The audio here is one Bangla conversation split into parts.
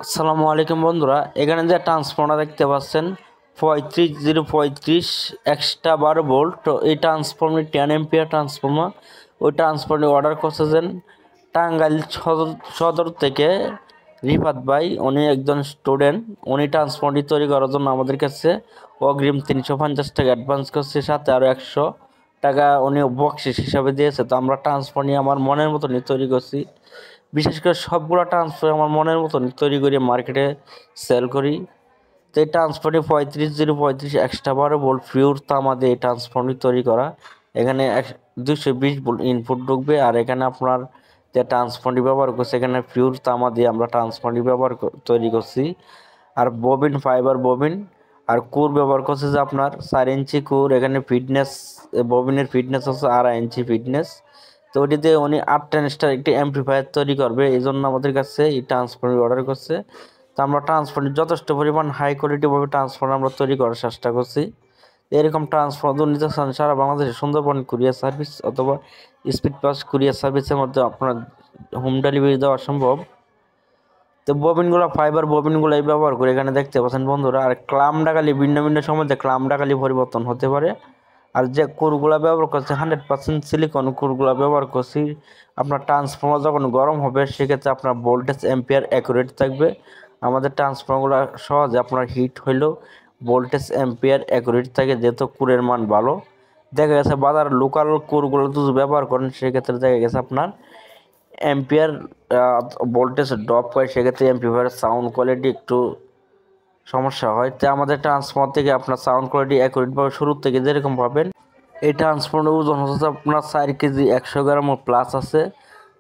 আসসালামু আলাইকুম বন্ধুরা, এখানে যে ট্রান্সফর্মার দেখতে পাচ্ছেন 35035 এক্সট্রা 12 ভোল্ট। তো এই ট্রান্সফর্মার 10 এম্পিয়ার ট্রান্সফর্মার। ওই ট্রান্সফর্মার অর্ডার করতেছেন টাঙ্গাইল সদর থেকে রিফাত ভাই। উনি একজন স্টুডেন্ট। উনি ট্রান্সফর্মারটি তৈরি করার জন্য আমাদের কাছে অগ্রিম 350 টাকা অ্যাডভান্স করছে, সাথে আরও 100 টাকা উনি বকশিস হিসাবে দিয়েছে। তো আমরা ট্রান্সফর্মার নিয়ে আমার মনের মতনই তৈরি করছি। বিশেষ করে সবগুলো ট্রান্সফার আমার মনের মতন তৈরি করে মার্কেটে সেল করি। তো এই ট্রান্সফারটি 3535 এক্সট্রা 12 ভোল্ট পিওর তামা দিয়ে এই ট্রান্সফর্মটি তৈরি করা। এখানে 220 ভোল্ট ইনপুট ঢুকবে। আর এখানে আপনার যে ট্রান্সফর্মটি ব্যবহার করছে, এখানে পিওর তামা দিয়ে আমরা ট্রান্সফর্মটি তৈরি করছি। আর ববিন, ফাইবার ববিন আর কোর ব্যবহার করছে যে আপনার 4 ইঞ্চি কোর। এখানে ফিটনেস, ববিনের ফিটনেস হচ্ছে 2.5 ইঞ্চি ফিটনেস। তো ওটিতে উনি 810 স্টার একটি অ্যাম্পলিফায়ার তৈরি করবে, এই জন্য আমাদের কাছে এই ট্রান্সফর্মার অর্ডার করছে। তো আমরা ট্রান্সফর্মার যথেষ্ট পরিমাণ হাই কোয়ালিটিভাবে ট্রান্সফর্মার আমরা তৈরি করার চেষ্টা করছি। এরকম ট্রান্সফর্মার নিতে চান সারা বাংলাদেশে সুন্দরবন কুরিয়ার সার্ভিস অথবা স্পিড পাস কুরিয়ার সার্ভিসের মধ্যে আপনার হোম ডেলিভারি দেওয়া সম্ভব। তো ববিনগুলো, ফাইবার ববিনগুলো ব্যবহার করে এখানে দেখতে পাচ্ছেন বন্ধুরা। আর ক্লাম ডাকালি ভিন্ন ভিন্ন সময় ক্লাম ডাকালি পরিবর্তন হতে পারে। আর যে কোরগুলা ব্যবহার করছে 100% সিলিকন কোরগুলা ব্যবহার করছি। আপনার ট্রান্সফর্মার যখন গরম হবে সেক্ষেত্রে আপনার ভোল্টেজ এম্পিয়ার অ্যাকুরেট থাকবে। আমাদের ট্রান্সফর্মারগুলো সহজে আপনার হিট হইলেও ভোল্টেজ এম্পিয়ার অ্যাকুরেট থাকে, যেহেতু কোরের মান ভালো। দেখা গেছে বাজার লোকাল কোরগুলো যদি ব্যবহার করেন সেক্ষেত্রে দেখা গেছে আপনার এম্পিয়ার ভোল্টেজ ড্রপ হয়, সেক্ষেত্রে এম্পিফায়ারের সাউন্ড কোয়ালিটি একটু সমস্যা হয়। তাই আমাদের ট্রান্সফর্মার থেকে আপনার সাউন্ড কোয়ালিটি অ্যাকুরেটভাবে শুরুর থেকে যেরকম পাবেন। এই ট্রান্সফর্মার ওজন হচ্ছে আপনার 4 কেজি 100 গ্রাম প্লাস আছে।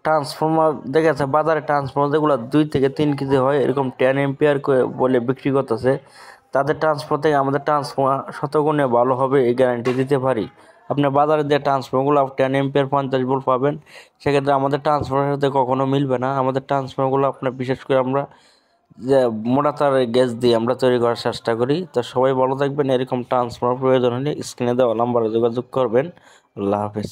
ট্রান্সফর্মার দেখা যাচ্ছে বাজারে ট্রান্সফর্মার যেগুলো 2 থেকে 3 কেজি হয়, এরকম 10 এম্পিয়ার বলে বিক্রি করতেছে। তাদের ট্রান্সফর্মার থেকে আমাদের ট্রান্সফর্মার শতগুণে ভালো হবে, এই গ্যারান্টি দিতে পারি। আপনি বাজারে যে ট্রান্সফর্মারগুলো 10 এম্পিয়ার 50 ভোল্ট পাবেন, সেক্ষেত্রে আমাদের ট্রান্সফর্মারের সাথে কখনো মিলবে না। আমাদের ট্রান্সফর্মারগুলো আপনার বিশেষ করে আমরা যে মোটা তারের গ্যাস দিয়ে আমরা তৈরি করার চেষ্টা করি। তো সবাই ভালো থাকবেন। এরকম ট্রান্সফর্মার প্রয়োজন হলে স্ক্রিনে দেওয়া নাম্বারে যোগাযোগ করবেন। আল্লাহ হাফেজ।